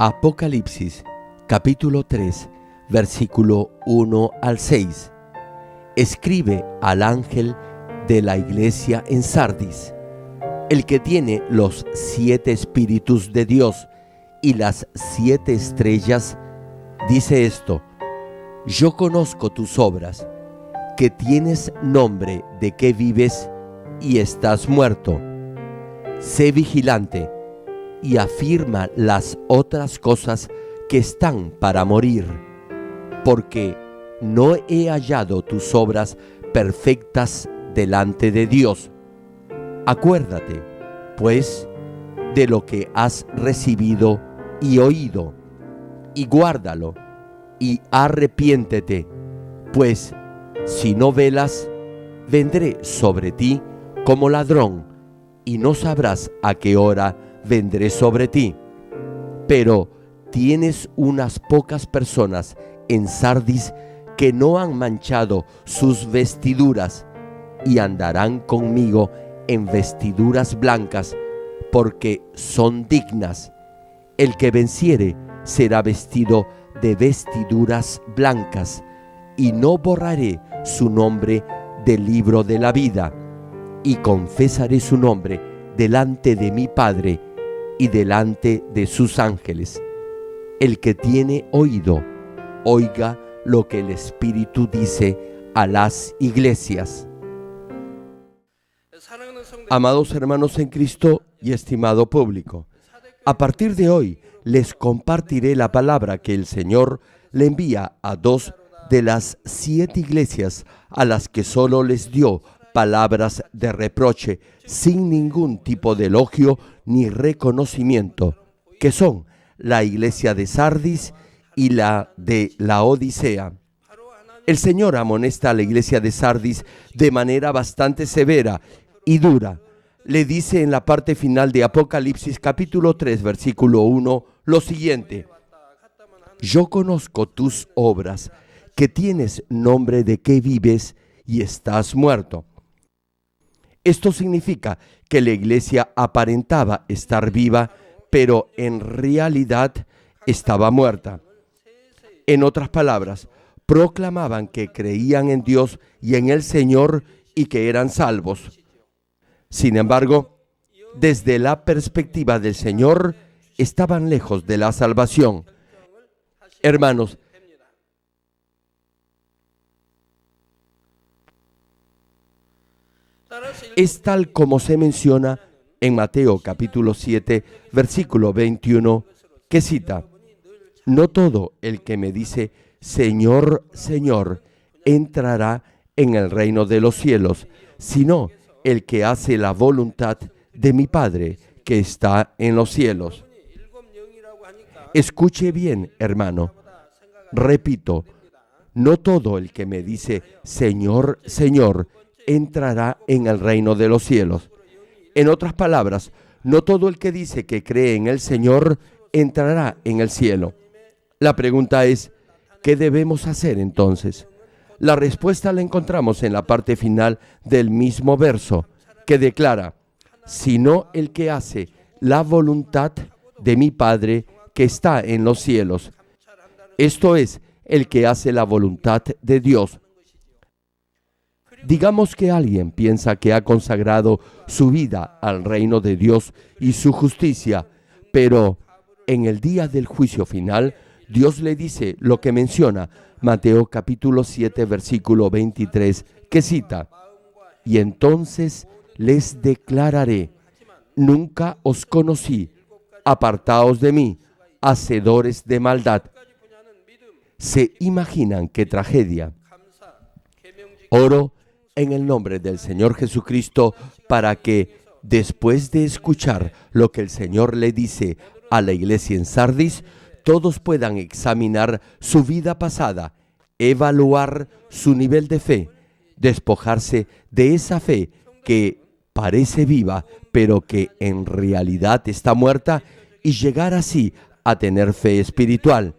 Apocalipsis, capítulo 3, versículo 1 al 6. Escribe al ángel de la iglesia en Sardis, el que tiene los 7 espíritus de Dios y las 7 estrellas, dice esto: yo conozco tus obras, que tienes nombre de que vives y estás muerto. Sé vigilante y afirma las otras cosas que están para morir, porque no he hallado tus obras perfectas delante de Dios. Acuérdate, pues, de lo que has recibido y oído, y guárdalo, y arrepiéntete, pues si no velas, vendré sobre ti como ladrón, y no sabrás a qué hora vendré sobre ti. Pero tienes unas pocas personas en Sardis que no han manchado sus vestiduras, y andarán conmigo en vestiduras blancas, porque son dignas. El que venciere será vestido de vestiduras blancas, y no borraré su nombre del libro de la vida, y confesaré su nombre delante de mi Padre y delante de sus ángeles. El que tiene oído, oiga lo que el Espíritu dice a las iglesias. Amados hermanos en Cristo y estimado público, a partir de hoy les compartiré la palabra que el Señor le envía a 2 de las 7 iglesias a las que solo les dio palabras de reproche sin ningún tipo de elogio ni reconocimiento, que son la iglesia de Sardis y la de Laodicea. El Señor amonesta a la iglesia de Sardis de manera bastante severa y dura. Le dice en la parte final de Apocalipsis capítulo 3, versículo 1, lo siguiente: yo conozco tus obras, que tienes nombre de que vives y estás muerto. Esto significa que la iglesia aparentaba estar viva, pero en realidad estaba muerta. En otras palabras, proclamaban que creían en Dios y en el Señor y que eran salvos. Sin embargo, desde la perspectiva del Señor, estaban lejos de la salvación. Hermanos, es tal como se menciona en Mateo capítulo 7, versículo 21, que cita: no todo el que me dice Señor, Señor, entrará en el reino de los cielos, sino el que hace la voluntad de mi Padre que está en los cielos. Escuche bien, hermano. Repito, no todo el que me dice Señor, Señor, entrará en el reino de los cielos. En otras palabras, no todo el que dice que cree en el Señor entrará en el cielo. La pregunta es, ¿qué debemos hacer entonces? La respuesta la encontramos en la parte final del mismo verso, que declara: sino el que hace la voluntad de mi Padre que está en los cielos. Esto es, el que hace la voluntad de Dios. Digamos que alguien piensa que ha consagrado su vida al reino de Dios y su justicia, pero en el día del juicio final, Dios le dice lo que menciona Mateo capítulo 7, versículo 23, que cita: y entonces les declararé, nunca os conocí, apartaos de mí, hacedores de maldad. ¿Se imaginan qué tragedia? Oro en el nombre del Señor Jesucristo para que, después de escuchar lo que el Señor le dice a la iglesia en Sardis, todos puedan examinar su vida pasada, evaluar su nivel de fe, despojarse de esa fe que parece viva, pero que en realidad está muerta, y llegar así a tener fe espiritual.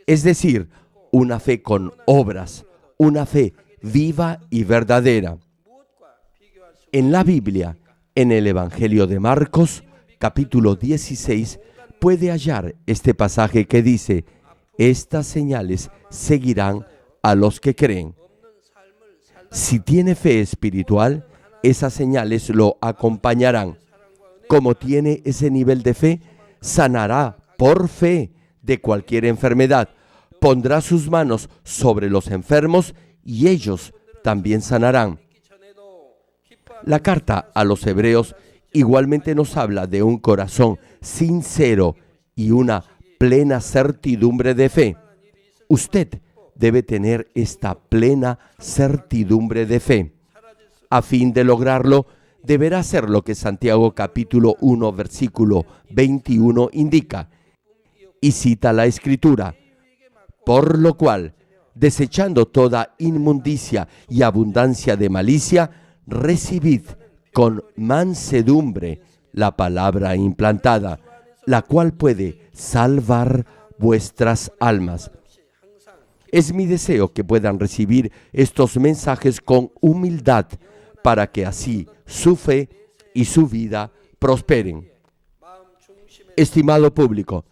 Es decir, una fe con obras, una fe viva y verdadera. En la Biblia, en el Evangelio de Marcos, capítulo 16, puede hallar este pasaje que dice: estas señales seguirán a los que creen. Si tiene fe espiritual, esas señales lo acompañarán. Como tiene ese nivel de fe, sanará por fe de cualquier enfermedad. Pondrá sus manos sobre los enfermos y ellos también sanarán. La carta a los Hebreos igualmente nos habla de un corazón sincero y una plena certidumbre de fe. Usted debe tener esta plena certidumbre de fe. A fin de lograrlo, deberá hacer lo que Santiago capítulo 1, versículo 21 indica, y cita la Escritura: por lo cual, desechando toda inmundicia y abundancia de malicia, recibid con mansedumbre la palabra implantada, la cual puede salvar vuestras almas. Es mi deseo que puedan recibir estos mensajes con humildad, para que así su fe y su vida prosperen. Estimado público,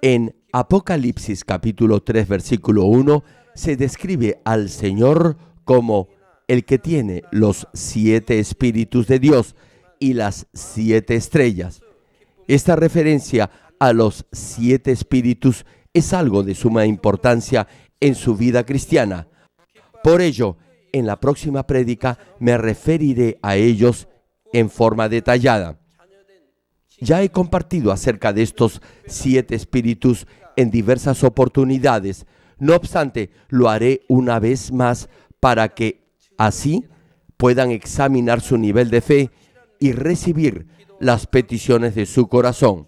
en Apocalipsis capítulo 3, versículo 1, se describe al Señor como el que tiene los 7 espíritus de Dios y las 7 estrellas. Esta referencia a los 7 espíritus es algo de suma importancia en su vida cristiana. Por ello, en la próxima prédica me referiré a ellos en forma detallada. Ya he compartido acerca de estos 7 espíritus en diversas oportunidades. No obstante, lo haré una vez más para que así puedan examinar su nivel de fe y recibir las peticiones de su corazón.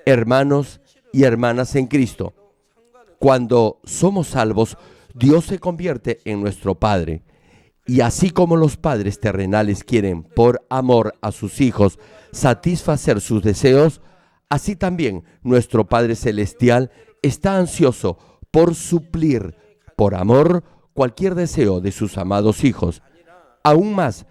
Hermanos y hermanas en Cristo, cuando somos salvos, Dios se convierte en nuestro Padre. Y así como los padres terrenales quieren, por amor a sus hijos, satisfacer sus deseos, así también nuestro Padre Celestial está ansioso por suplir, por amor, cualquier deseo de sus amados hijos. Aún más,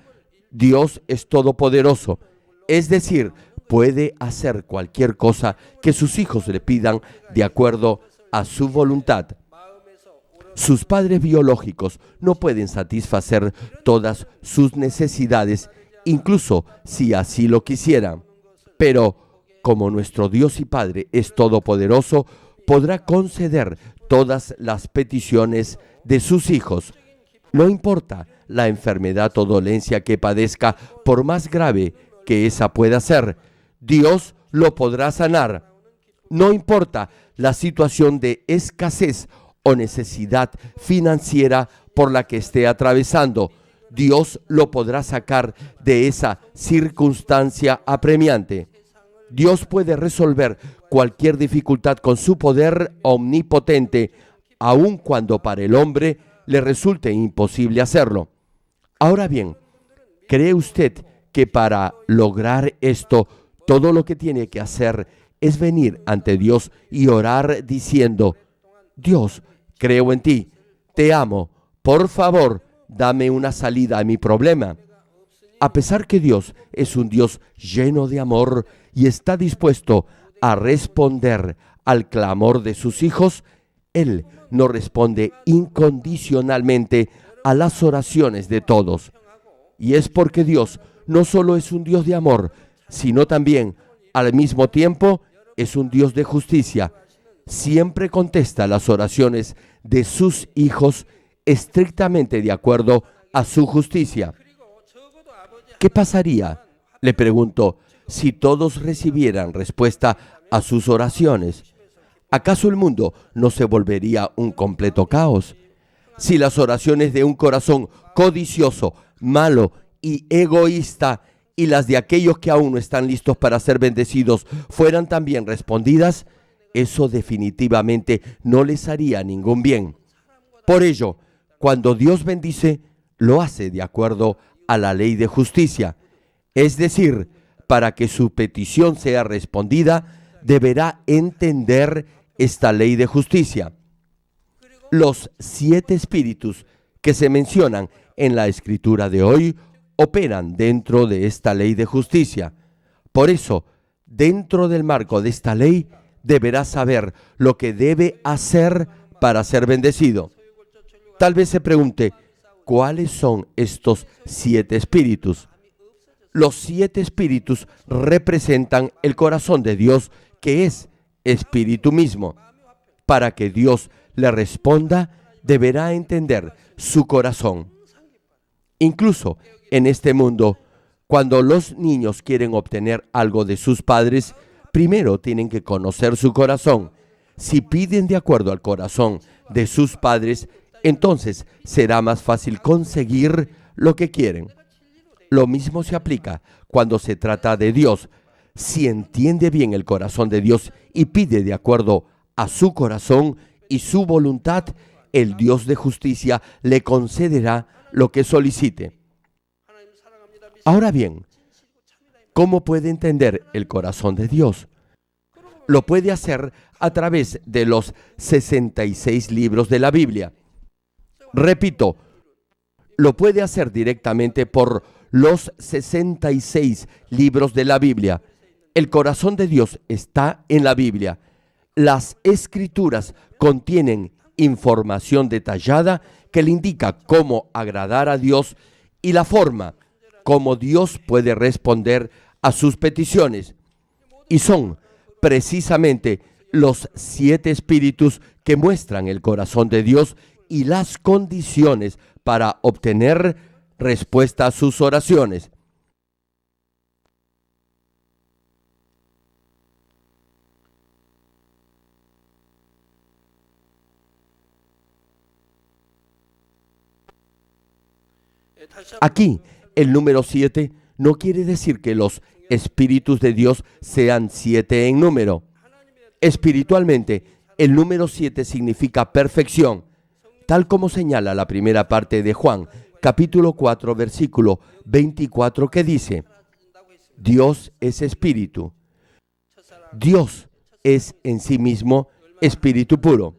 Dios es todopoderoso, es decir, puede hacer cualquier cosa que sus hijos le pidan de acuerdo a su voluntad. Sus padres biológicos no pueden satisfacer todas sus necesidades, incluso si así lo quisieran. Pero como nuestro Dios y Padre es todopoderoso, podrá conceder todas las peticiones de sus hijos. No importa la enfermedad o dolencia que padezca, por más grave que esa pueda ser, Dios lo podrá sanar. No importa la situación de escasez o necesidad financiera por la que esté atravesando, Dios lo podrá sacar de esa circunstancia apremiante. Dios puede resolver cualquier dificultad con su poder omnipotente, aun cuando para el hombre le resulte imposible hacerlo. Ahora bien, ¿cree usted que para lograr esto, todo lo que tiene que hacer es venir ante Dios y orar diciendo: Dios, creo en ti, te amo, por favor, dame una salida a mi problema? A pesar que Dios es un Dios lleno de amor y está dispuesto a responder al clamor de sus hijos, Él no responde incondicionalmente a las oraciones de todos. Y es porque Dios no solo es un Dios de amor, sino también, al mismo tiempo, es un Dios de justicia. Siempre contesta las oraciones de sus hijos estrictamente de acuerdo a su justicia. ¿Qué pasaría, le pregunto, si todos recibieran respuesta a sus oraciones? ¿Acaso el mundo no se volvería un completo caos? Si las oraciones de un corazón codicioso, malo y egoísta y las de aquellos que aún no están listos para ser bendecidos fueran también respondidas, eso definitivamente no les haría ningún bien. Por ello, cuando Dios bendice, lo hace de acuerdo a la ley de justicia. Es decir, para que su petición sea respondida, deberá entender esta ley de justicia. Los 7 espíritus que se mencionan en la escritura de hoy operan dentro de esta ley de justicia. Por eso, dentro del marco de esta ley, deberá saber lo que debe hacer para ser bendecido. Tal vez se pregunte, ¿cuáles son estos 7 espíritus? Los 7 espíritus representan el corazón de Dios, que es espíritu mismo. Para que Dios le responda, deberá entender su corazón. Incluso en este mundo, cuando los niños quieren obtener algo de sus padres, primero tienen que conocer su corazón. Si piden de acuerdo al corazón de sus padres, entonces será más fácil conseguir lo que quieren. Lo mismo se aplica cuando se trata de Dios. Si entiende bien el corazón de Dios y pide de acuerdo a su corazón y su voluntad, el Dios de justicia le concederá lo que solicite. Ahora bien, ¿cómo puede entender el corazón de Dios? Lo puede hacer a través de los 66 libros de la Biblia. Repito, lo puede hacer directamente por los 66 libros de la Biblia. El corazón de Dios está en la Biblia. Las Escrituras contienen información detallada que le indica cómo agradar a Dios y la forma como Dios puede responder a sus peticiones. Y son precisamente los 7 espíritus que muestran el corazón de Dios y las condiciones para obtener respuesta a sus oraciones. Aquí, el número 7 no quiere decir que los espíritus de Dios sean 7 en número. Espiritualmente, el número 7 significa perfección, tal como señala la primera parte de Juan, capítulo 4, versículo 24, que dice: Dios es espíritu. Dios es en sí mismo espíritu puro.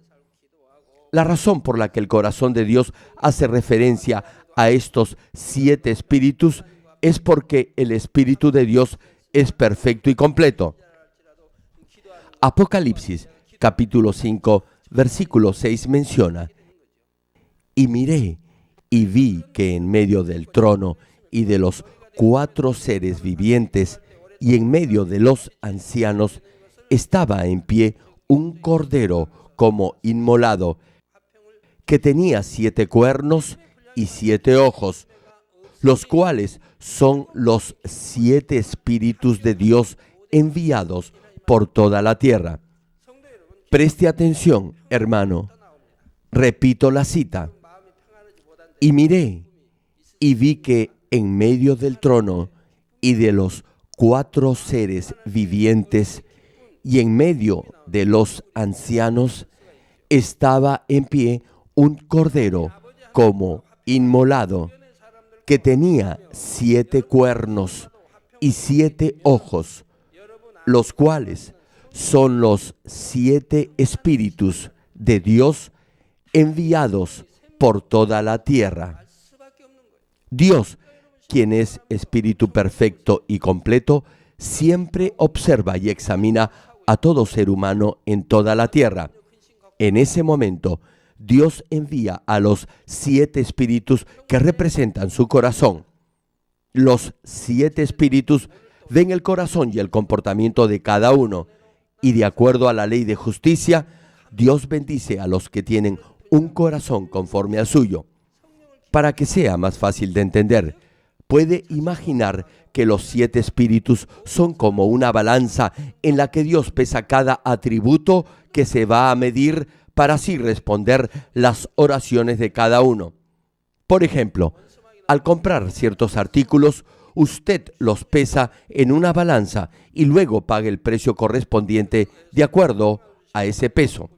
La razón por la que el corazón de Dios hace referencia a estos 7 espíritus es porque el Espíritu de Dios es perfecto y completo. Apocalipsis, capítulo 5, versículo 6 menciona: Y miré y vi que en medio del trono y de los 4 seres vivientes y en medio de los ancianos estaba en pie un cordero como inmolado, que tenía 7 cuernos y 7 ojos, los cuales son los 7 espíritus de Dios enviados por toda la tierra. Preste atención, hermano. Repito la cita. Y miré y vi que en medio del trono y de los 4 seres vivientes y en medio de los ancianos estaba en pie un cordero como inmolado, que tenía 7 cuernos y 7 ojos, los cuales son los 7 espíritus de Dios enviados por toda la tierra. Dios, quien es espíritu perfecto y completo, siempre observa y examina a todo ser humano en toda la tierra. En ese momento, Dios envía a los 7 espíritus que representan su corazón. Los 7 espíritus ven el corazón y el comportamiento de cada uno, y de acuerdo a la ley de justicia, Dios bendice a los que tienen un corazón conforme al suyo. Para que sea más fácil de entender, puede imaginar que los 7 espíritus son como una balanza en la que Dios pesa cada atributo que se va a medir para así responder las oraciones de cada uno. Por ejemplo, al comprar ciertos artículos, usted los pesa en una balanza y luego paga el precio correspondiente de acuerdo a ese peso.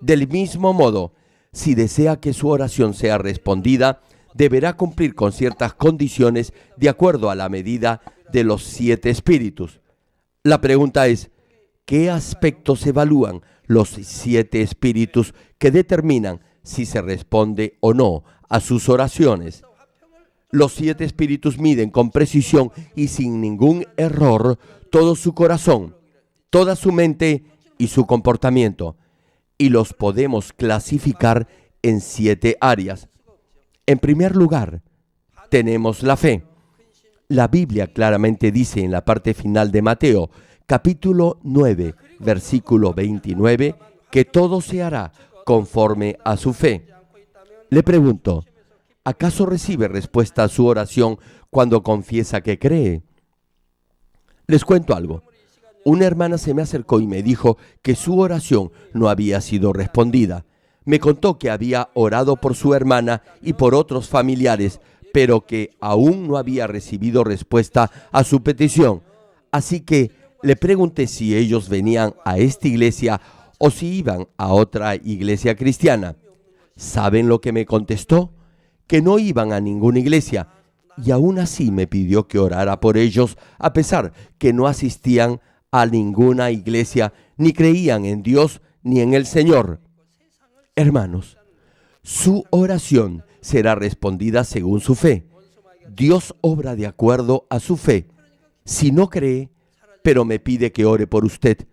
Del mismo modo, si desea que su oración sea respondida, deberá cumplir con ciertas condiciones de acuerdo a la medida de los 7 espíritus. La pregunta es, ¿qué aspectos evalúan los 7 espíritus que determinan si se responde o no a sus oraciones? Los 7 espíritus miden con precisión y sin ningún error todo su corazón, toda su mente y su comportamiento. Y los podemos clasificar en 7 áreas. En primer lugar, tenemos la fe. La Biblia claramente dice en la parte final de Mateo, capítulo 9, versículo 29, que todo se hará conforme a su fe. Le pregunto, ¿acaso recibe respuesta a su oración cuando confiesa que cree? Les cuento algo. Una hermana se me acercó y me dijo que su oración no había sido respondida. Me contó que había orado por su hermana y por otros familiares, pero que aún no había recibido respuesta a su petición. Así que le pregunté si ellos venían a esta iglesia o si iban a otra iglesia cristiana. ¿Saben lo que me contestó? Que no iban a ninguna iglesia, y aún así me pidió que orara por ellos, a pesar que no asistían a ninguna iglesia, ni creían en Dios ni en el Señor. Hermanos, su oración será respondida según su fe. Dios obra de acuerdo a su fe. Si no cree, pero me pide que ore por usted,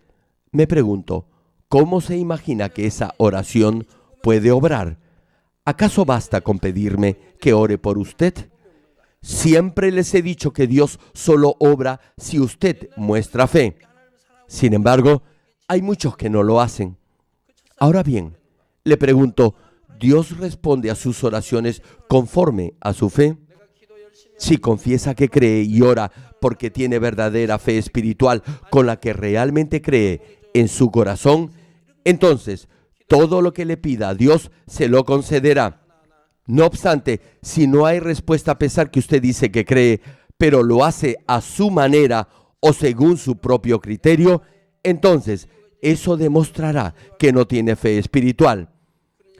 me pregunto, ¿cómo se imagina que esa oración puede obrar? ¿Acaso basta con pedirme que ore por usted? Siempre les he dicho que Dios solo obra si usted muestra fe. Sin embargo, hay muchos que no lo hacen. Ahora bien, le pregunto, ¿Dios responde a sus oraciones conforme a su fe? Si confiesa que cree y ora porque tiene verdadera fe espiritual con la que realmente cree en su corazón, entonces todo lo que le pida a Dios se lo concederá. No obstante, si no hay respuesta a pesar que usted dice que cree, pero lo hace a su manera o según su propio criterio, entonces eso demostrará que no tiene fe espiritual.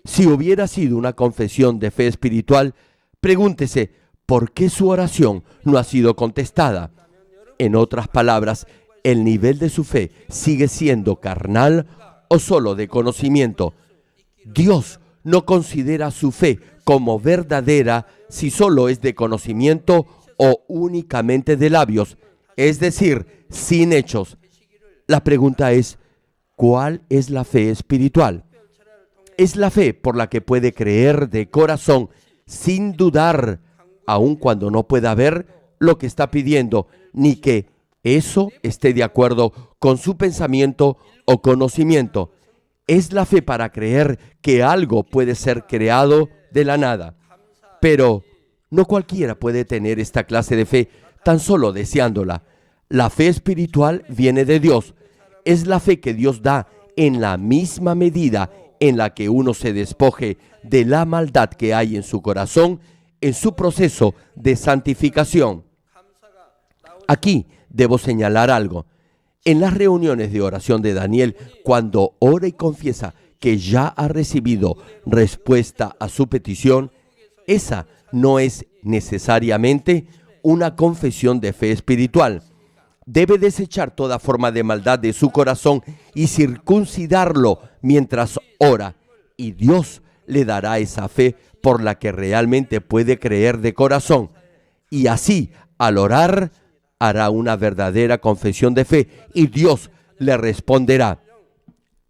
Si hubiera sido una confesión de fe espiritual, pregúntese, ¿por qué su oración no ha sido contestada? En otras palabras, ¿el nivel de su fe sigue siendo carnal o solo de conocimiento? Dios no considera su fe como verdadera si solo es de conocimiento o únicamente de labios, es decir, sin hechos. La pregunta es, ¿cuál es la fe espiritual? Es la fe por la que puede creer de corazón sin dudar, aun cuando no pueda ver lo que está pidiendo, ni que eso esté de acuerdo con su pensamiento o conocimiento. Es la fe para creer que algo puede ser creado de la nada. Pero no cualquiera puede tener esta clase de fe tan solo deseándola. La fe espiritual viene de Dios. Es la fe que Dios da en la misma medida en la que uno se despoje de la maldad que hay en su corazón en su proceso de santificación. Aquí debo señalar algo. En las reuniones de oración de Daniel, cuando ora y confiesa que ya ha recibido respuesta a su petición, esa no es necesariamente una confesión de fe espiritual. Debe desechar toda forma de maldad de su corazón y circuncidarlo mientras ora, y Dios le dará esa fe por la que realmente puede creer de corazón. Y así, al orar, hará una verdadera confesión de fe y Dios le responderá.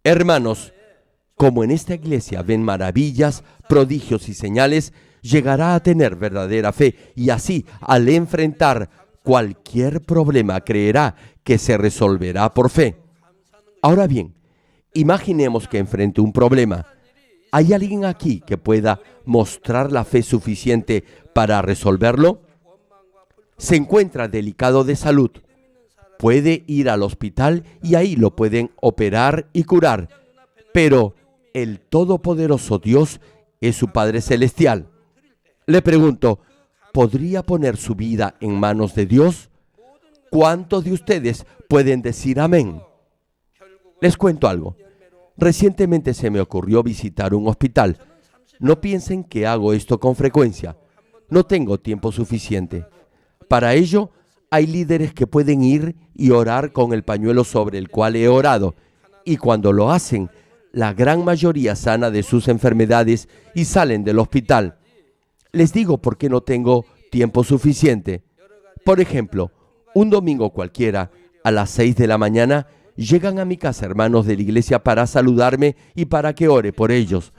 Hermanos, como en esta iglesia ven maravillas, prodigios y señales, llegará a tener verdadera fe y así, al enfrentar cualquier problema, creerá que se resolverá por fe. Ahora bien, imaginemos que enfrente un problema. ¿Hay alguien aquí que pueda mostrar la fe suficiente para resolverlo? Se encuentra delicado de salud. Puede ir al hospital y ahí lo pueden operar y curar. Pero el Todopoderoso Dios es su Padre Celestial. Le pregunto, ¿podría poner su vida en manos de Dios? ¿Cuántos de ustedes pueden decir amén? Les cuento algo. Recientemente se me ocurrió visitar un hospital. No piensen que hago esto con frecuencia. No tengo tiempo suficiente. Para ello, hay líderes que pueden ir y orar con el pañuelo sobre el cual he orado. Y cuando lo hacen, la gran mayoría sana de sus enfermedades y salen del hospital. Les digo por qué no tengo tiempo suficiente. Por ejemplo, un domingo cualquiera, a las 6 de la mañana, llegan a mi casa hermanos de la iglesia para saludarme y para que ore por ellos.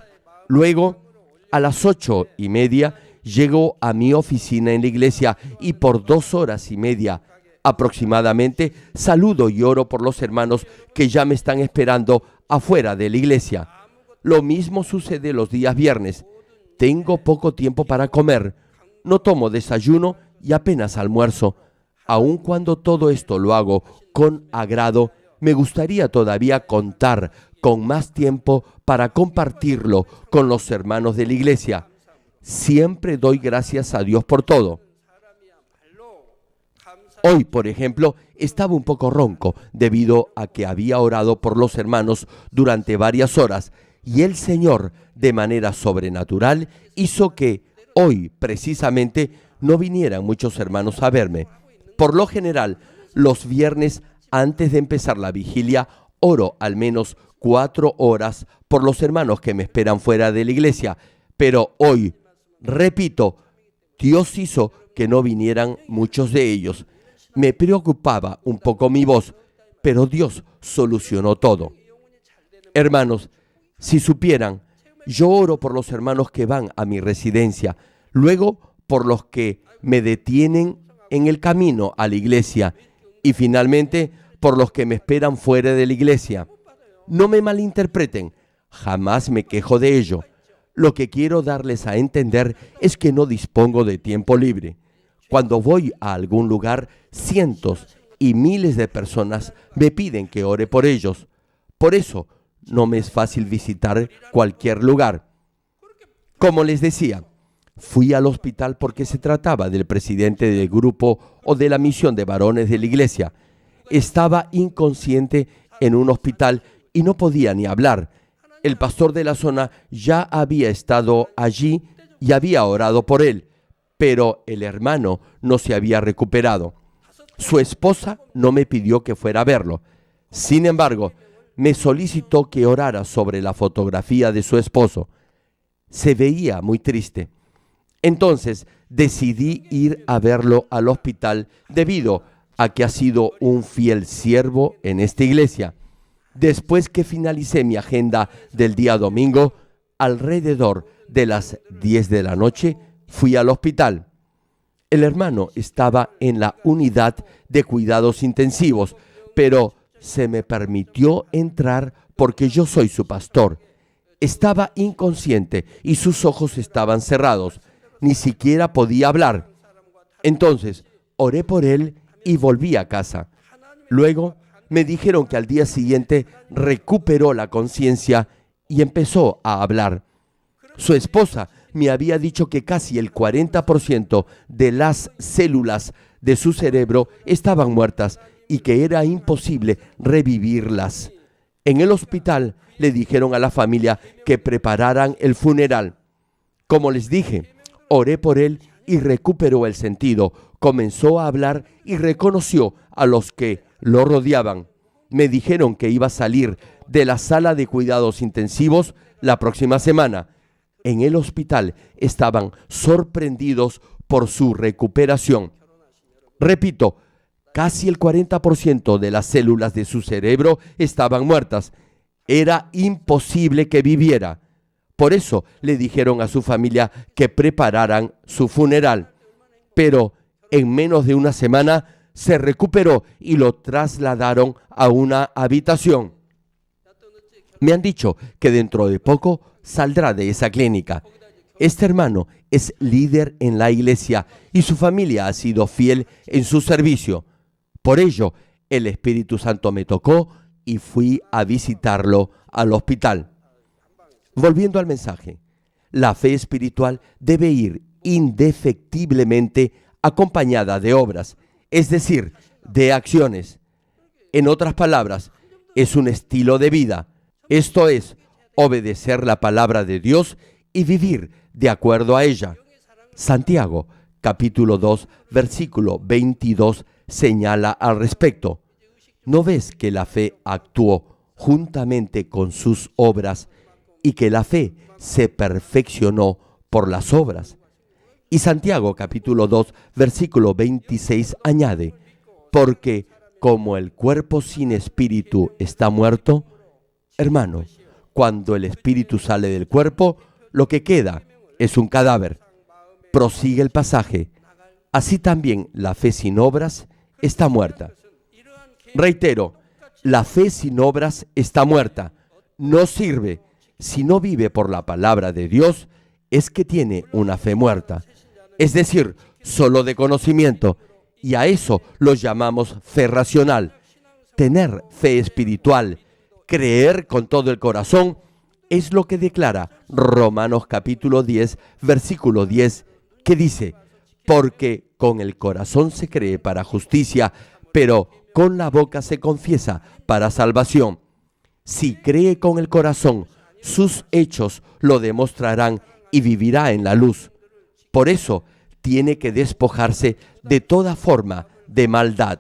Luego, a las 8:30, llego a mi oficina en la iglesia y por 2 horas y media aproximadamente saludo y oro por los hermanos que ya me están esperando afuera de la iglesia. Lo mismo sucede los días viernes. Tengo poco tiempo para comer, no tomo desayuno y apenas almuerzo. Aun cuando todo esto lo hago con agrado, me gustaría todavía contar con más tiempo para compartirlo con los hermanos de la iglesia. Siempre doy gracias a Dios por todo. Hoy, por ejemplo, estaba un poco ronco debido a que había orado por los hermanos durante varias horas y el Señor, de manera sobrenatural, hizo que hoy, precisamente, no vinieran muchos hermanos a verme. Por lo general, los viernes, antes de empezar la vigilia, oro al menos 4 horas por los hermanos que me esperan fuera de la iglesia. Pero hoy, repito, Dios hizo que no vinieran muchos de ellos. Me preocupaba un poco mi voz, pero Dios solucionó todo. Hermanos, si supieran, yo oro por los hermanos que van a mi residencia, luego por los que me detienen en el camino a la iglesia y finalmente por los que me esperan fuera de la iglesia. No me malinterpreten, jamás me quejo de ello. Lo que quiero darles a entender es que no dispongo de tiempo libre. Cuando voy a algún lugar, cientos y miles de personas me piden que ore por ellos. Por eso, no me es fácil visitar cualquier lugar. Como les decía, fui al hospital porque se trataba del presidente del grupo o de la misión de varones de la iglesia. Estaba inconsciente en un hospital y no podía ni hablar. El pastor de la zona ya había estado allí y había orado por él, pero el hermano no se había recuperado. Su esposa no me pidió que fuera a verlo. Sin embargo, me solicitó que orara sobre la fotografía de su esposo. Se veía muy triste. Entonces decidí ir a verlo al hospital debido a que ha sido un fiel siervo en esta iglesia. Después que finalicé mi agenda del día domingo, alrededor de las 10 de la noche, fui al hospital. El hermano estaba en la unidad de cuidados intensivos, pero se me permitió entrar porque yo soy su pastor. Estaba inconsciente y sus ojos estaban cerrados. Ni siquiera podía hablar. Entonces, oré por él y volví a casa. Luego, me dijeron que al día siguiente recuperó la conciencia y empezó a hablar. Su esposa me había dicho que casi el 40% de las células de su cerebro estaban muertas y que era imposible revivirlas. En el hospital le dijeron a la familia que prepararan el funeral. Como les dije, oré por él y recuperó el sentido. Comenzó a hablar y reconoció a los que lo rodeaban. Me dijeron que iba a salir de la sala de cuidados intensivos la próxima semana. En el hospital estaban sorprendidos por su recuperación. Repito, casi el 40% de las células de su cerebro estaban muertas. Era imposible que viviera. Por eso le dijeron a su familia que prepararan su funeral. Pero en menos de una semana se recuperó y lo trasladaron a una habitación. Me han dicho que dentro de poco saldrá de esa clínica. Este hermano es líder en la iglesia y su familia ha sido fiel en su servicio. Por ello, el Espíritu Santo me tocó y fui a visitarlo al hospital. Volviendo al mensaje, la fe espiritual debe ir indefectiblemente acompañada de obras, es decir, de acciones. En otras palabras, es un estilo de vida. Esto es, obedecer la palabra de Dios y vivir de acuerdo a ella. Santiago, capítulo 2, versículo 22, señala al respecto. ¿No ves que la fe actuó juntamente con sus obras y que la fe se perfeccionó por las obras? Y Santiago capítulo 2, versículo 26 añade, porque como el cuerpo sin espíritu está muerto, hermano, cuando el espíritu sale del cuerpo, lo que queda es un cadáver. Prosigue el pasaje. Así también la fe sin obras está muerta. Reitero, la fe sin obras está muerta. No sirve. Si no vive por la palabra de Dios, es que tiene una fe muerta. Es decir, solo de conocimiento. Y a eso lo llamamos fe racional. Tener fe espiritual, creer con todo el corazón, es lo que declara Romanos capítulo 10, versículo 10, que dice, porque con el corazón se cree para justicia, pero con la boca se confiesa para salvación. Si cree con el corazón, sus hechos lo demostrarán y vivirá en la luz. Por eso, tiene que despojarse de toda forma de maldad.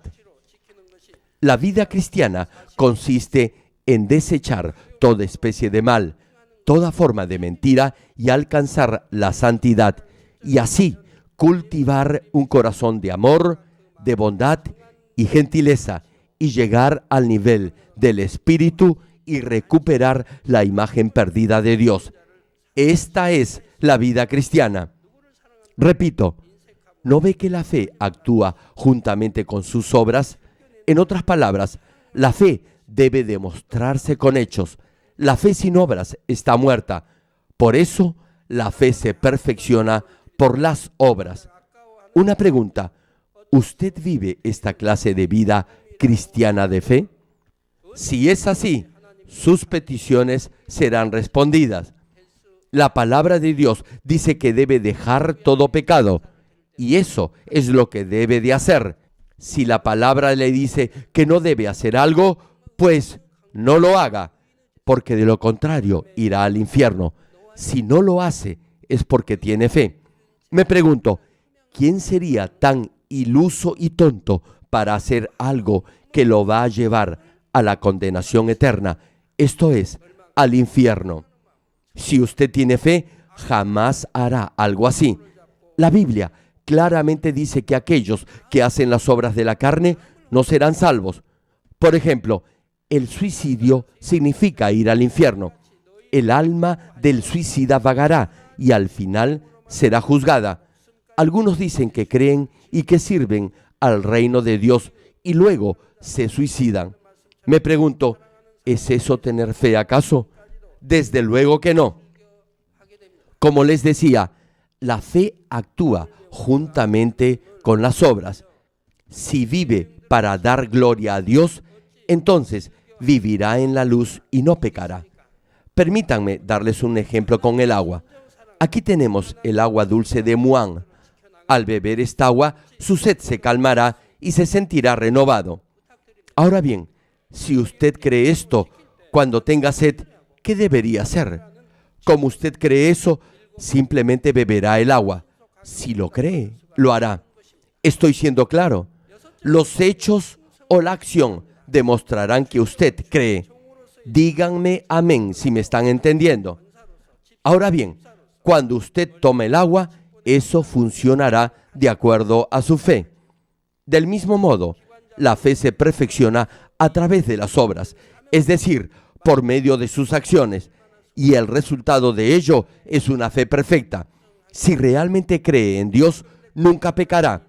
La vida cristiana consiste en desechar toda especie de mal, toda forma de mentira y alcanzar la santidad, y así cultivar un corazón de amor, de bondad y gentileza, y llegar al nivel del Espíritu y recuperar la imagen perdida de Dios. Esta es la vida cristiana. Repito, ¿no ve que la fe actúa juntamente con sus obras? En otras palabras, la fe debe demostrarse con hechos. La fe sin obras está muerta. Por eso, la fe se perfecciona por las obras. Una pregunta, ¿usted vive esta clase de vida cristiana de fe? Si es así, sus peticiones serán respondidas. La palabra de Dios dice que debe dejar todo pecado, y eso es lo que debe de hacer. Si la palabra le dice que no debe hacer algo, pues no lo haga, porque de lo contrario irá al infierno. Si no lo hace, es porque tiene fe. Me pregunto, ¿quién sería tan iluso y tonto para hacer algo que lo va a llevar a la condenación eterna? Esto es, al infierno. Si usted tiene fe, jamás hará algo así. La Biblia claramente dice que aquellos que hacen las obras de la carne no serán salvos. Por ejemplo, el suicidio significa ir al infierno. El alma del suicida vagará y al final será juzgada. Algunos dicen que creen y que sirven al reino de Dios y luego se suicidan. Me pregunto, ¿es eso tener fe acaso? Desde luego que no. Como les decía, la fe actúa juntamente con las obras. Si vive para dar gloria a Dios, entonces vivirá en la luz y no pecará. Permítanme darles un ejemplo con el agua. Aquí tenemos el agua dulce de Muán. Al beber esta agua, su sed se calmará y se sentirá renovado. Ahora bien, si usted cree esto, cuando tenga sed, ¿qué debería hacer? Como usted cree eso, simplemente beberá el agua. Si lo cree, lo hará. Estoy siendo claro. Los hechos o la acción demostrarán que usted cree. Díganme amén si me están entendiendo. Ahora bien, cuando usted tome el agua, eso funcionará de acuerdo a su fe. Del mismo modo, la fe se perfecciona a través de las obras, es decir, por medio de sus acciones, y el resultado de ello es una fe perfecta. Si realmente cree en Dios, nunca pecará.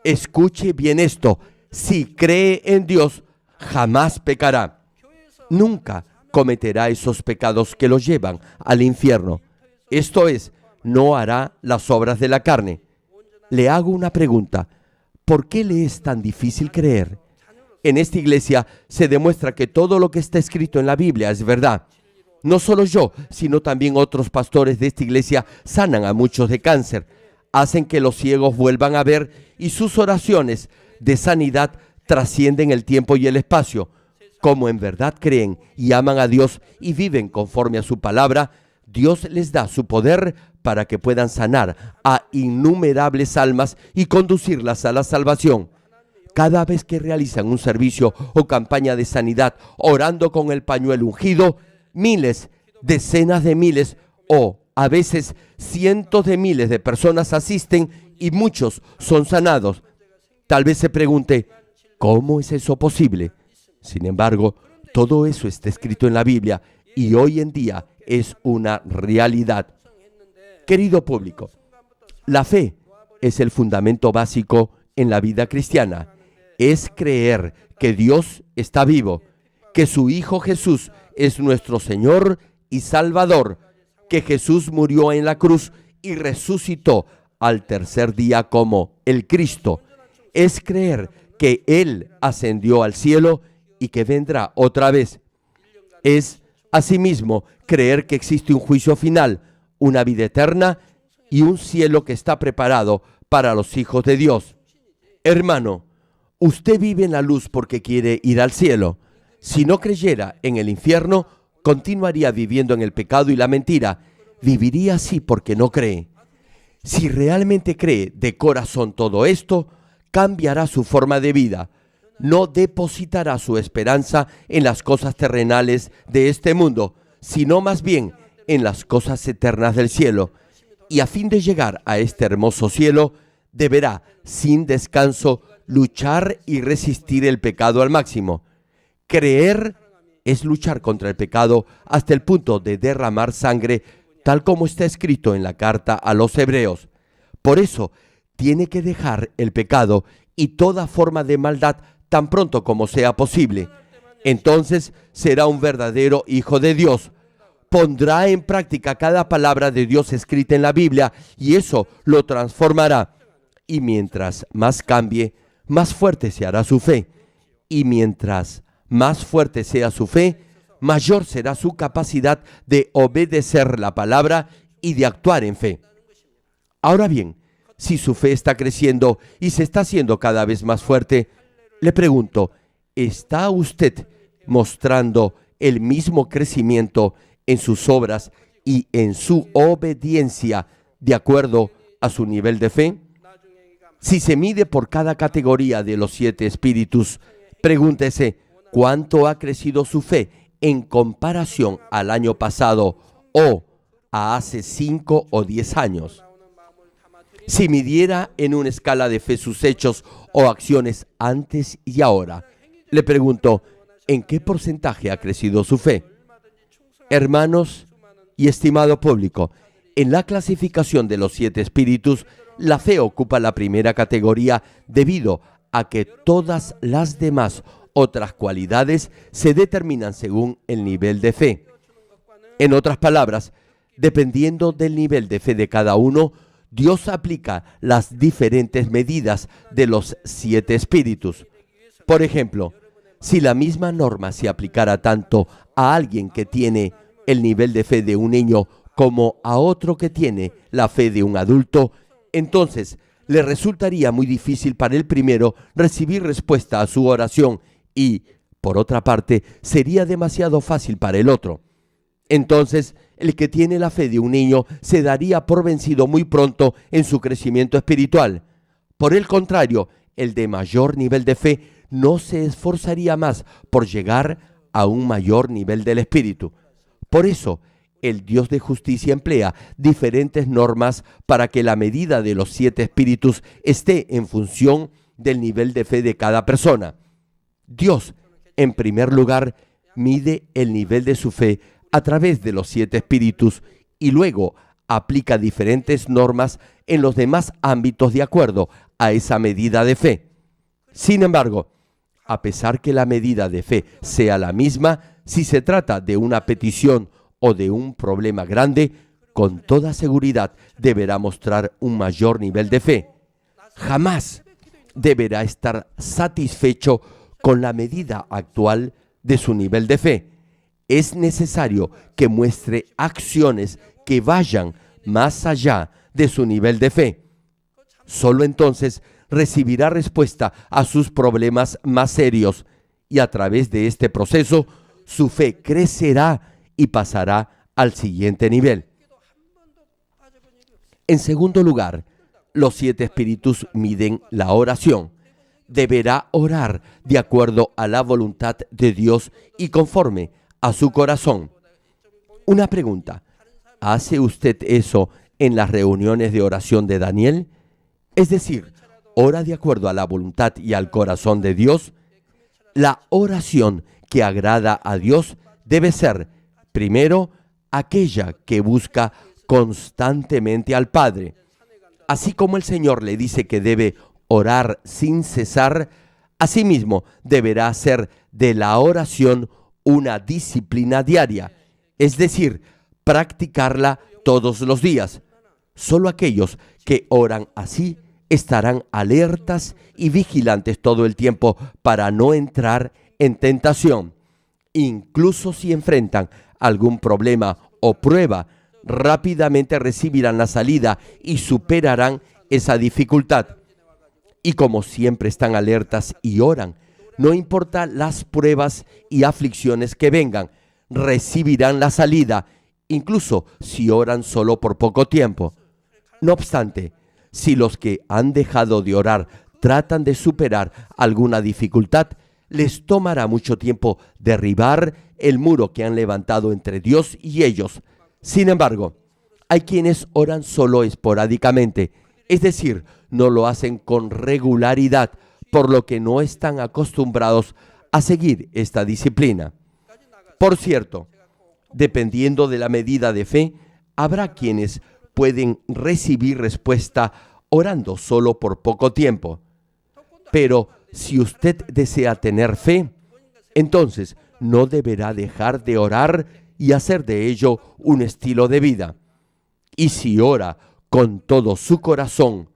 Escuche bien esto, si cree en Dios, jamás pecará. Nunca cometerá esos pecados que lo llevan al infierno. Esto es, no hará las obras de la carne. Le hago una pregunta, ¿por qué le es tan difícil creer? En esta iglesia se demuestra que todo lo que está escrito en la Biblia es verdad. No solo yo, sino también otros pastores de esta iglesia sanan a muchos de cáncer, hacen que los ciegos vuelvan a ver y sus oraciones de sanidad trascienden el tiempo y el espacio. Como en verdad creen y aman a Dios y viven conforme a su palabra, Dios les da su poder para que puedan sanar a innumerables almas y conducirlas a la salvación. Cada vez que realizan un servicio o campaña de sanidad orando con el pañuelo ungido, miles, decenas de miles o A veces cientos de miles de personas asisten y muchos son sanados. Tal vez se pregunte, ¿cómo es eso posible? Sin embargo, todo eso está escrito en la Biblia y hoy en día es una realidad. Querido público, la fe es el fundamento básico en la vida cristiana. Es creer que Dios está vivo, que su Hijo Jesús es nuestro Señor y Salvador, que Jesús murió en la cruz y resucitó al tercer día como el Cristo. Es creer que Él ascendió al cielo y que vendrá otra vez. Es, asimismo, creer que existe un juicio final, una vida eterna y un cielo que está preparado para los hijos de Dios. Hermano, usted vive en la luz porque quiere ir al cielo. Si no creyera en el infierno, continuaría viviendo en el pecado y la mentira. Viviría así porque no cree. Si realmente cree de corazón todo esto, cambiará su forma de vida. No depositará su esperanza en las cosas terrenales de este mundo, sino más bien en las cosas eternas del cielo. Y a fin de llegar a este hermoso cielo, deberá, sin descanso, luchar y resistir el pecado al máximo. Creer es luchar contra el pecado hasta el punto de derramar sangre, tal como está escrito en la carta a los Hebreos. Por eso, tiene que dejar el pecado y toda forma de maldad tan pronto como sea posible. Entonces será un verdadero hijo de Dios. Pondrá en práctica cada palabra de Dios escrita en la Biblia y eso lo transformará. Y mientras más cambie, más fuerte se hará su fe. Y mientras más fuerte sea su fe, mayor será su capacidad de obedecer la palabra y de actuar en fe. Ahora bien, si su fe está creciendo y se está haciendo cada vez más fuerte, le pregunto, ¿está usted mostrando el mismo crecimiento en sus obras y en su obediencia de acuerdo a su nivel de fe? Si se mide por cada categoría de los 7 espíritus, pregúntese, ¿cuánto ha crecido su fe en comparación al año pasado o a hace 5 o 10 años? Si midiera en una escala de fe sus hechos o acciones antes y ahora, le pregunto, ¿en qué porcentaje ha crecido su fe? Hermanos y estimado público, en la clasificación de los 7 espíritus, la fe ocupa la primera categoría debido a que todas las demás otras cualidades se determinan según el nivel de fe. En otras palabras, dependiendo del nivel de fe de cada uno, Dios aplica las diferentes medidas de los 7 espíritus. Por ejemplo, si la misma norma se aplicara tanto a alguien que tiene el nivel de fe de un niño como a otro que tiene la fe de un adulto, entonces le resultaría muy difícil para el primero recibir respuesta a su oración y, por otra parte, sería demasiado fácil para el otro. Entonces, el que tiene la fe de un niño se daría por vencido muy pronto en su crecimiento espiritual. Por el contrario, el de mayor nivel de fe no se esforzaría más por llegar a un mayor nivel del espíritu. Por eso, el Dios de justicia emplea diferentes normas para que la medida de los 7 espíritus esté en función del nivel de fe de cada persona. Dios, en primer lugar, mide el nivel de su fe a través de los 7 espíritus y luego aplica diferentes normas en los demás ámbitos de acuerdo a esa medida de fe. Sin embargo, a pesar que la medida de fe sea la misma, si se trata de una petición o de un problema grande, con toda seguridad deberá mostrar un mayor nivel de fe. Jamás deberá estar satisfecho con la medida actual de su nivel de fe. Es necesario que muestre acciones que vayan más allá de su nivel de fe. Solo entonces recibirá respuesta a sus problemas más serios y a través de este proceso su fe crecerá y pasará al siguiente nivel. En segundo lugar, los 7 espíritus miden la oración. Deberá orar de acuerdo a la voluntad de Dios y conforme a su corazón. Una pregunta: ¿Hace usted eso en las reuniones de oración de Daniel? Es decir, ¿ora de acuerdo a la voluntad y al corazón de Dios? La oración que agrada a Dios debe ser, primero, aquella que busca constantemente al Padre. Así como el Señor le dice que debe orar sin cesar, asimismo deberá hacer de la oración una disciplina diaria, es decir, practicarla todos los días. Solo aquellos que oran así estarán alertas y vigilantes todo el tiempo para no entrar en tentación. Incluso si enfrentan algún problema o prueba, rápidamente recibirán la salida y superarán esa dificultad. Y como siempre están alertas y oran, no importa las pruebas y aflicciones que vengan, recibirán la salida, incluso si oran solo por poco tiempo. No obstante, si los que han dejado de orar tratan de superar alguna dificultad, les tomará mucho tiempo derribar el muro que han levantado entre Dios y ellos. Sin embargo, hay quienes oran solo esporádicamente, es decir, no lo hacen con regularidad, por lo que no están acostumbrados a seguir esta disciplina. Por cierto, dependiendo de la medida de fe, habrá quienes pueden recibir respuesta orando solo por poco tiempo. Pero si usted desea tener fe, entonces no deberá dejar de orar y hacer de ello un estilo de vida. Y si ora con todo su corazón,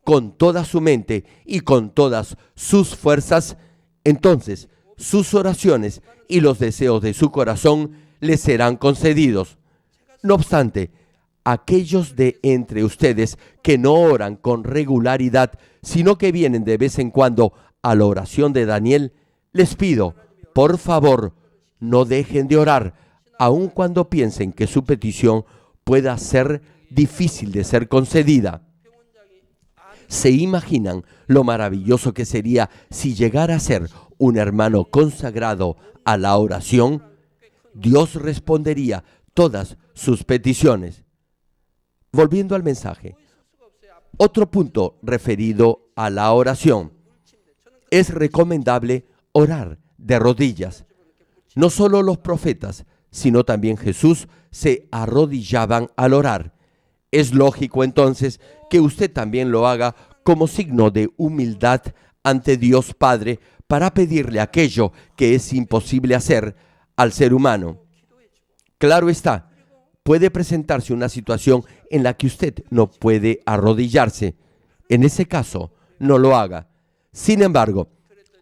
con toda su mente y con todas sus fuerzas, entonces sus oraciones y los deseos de su corazón le serán concedidos. No obstante, aquellos de entre ustedes que no oran con regularidad, sino que vienen de vez en cuando a la oración de Daniel, les pido, por favor, no dejen de orar, aun cuando piensen que su petición pueda ser difícil de ser concedida. ¿Se imaginan lo maravilloso que sería si llegara a ser un hermano consagrado a la oración? Dios respondería todas sus peticiones. Volviendo al mensaje, otro punto referido a la oración. Es recomendable orar de rodillas. No solo los profetas, sino también Jesús se arrodillaban al orar. Es lógico entonces que usted también lo haga como signo de humildad ante Dios Padre para pedirle aquello que es imposible hacer al ser humano. Claro está, puede presentarse una situación en la que usted no puede arrodillarse. En ese caso, no lo haga. Sin embargo,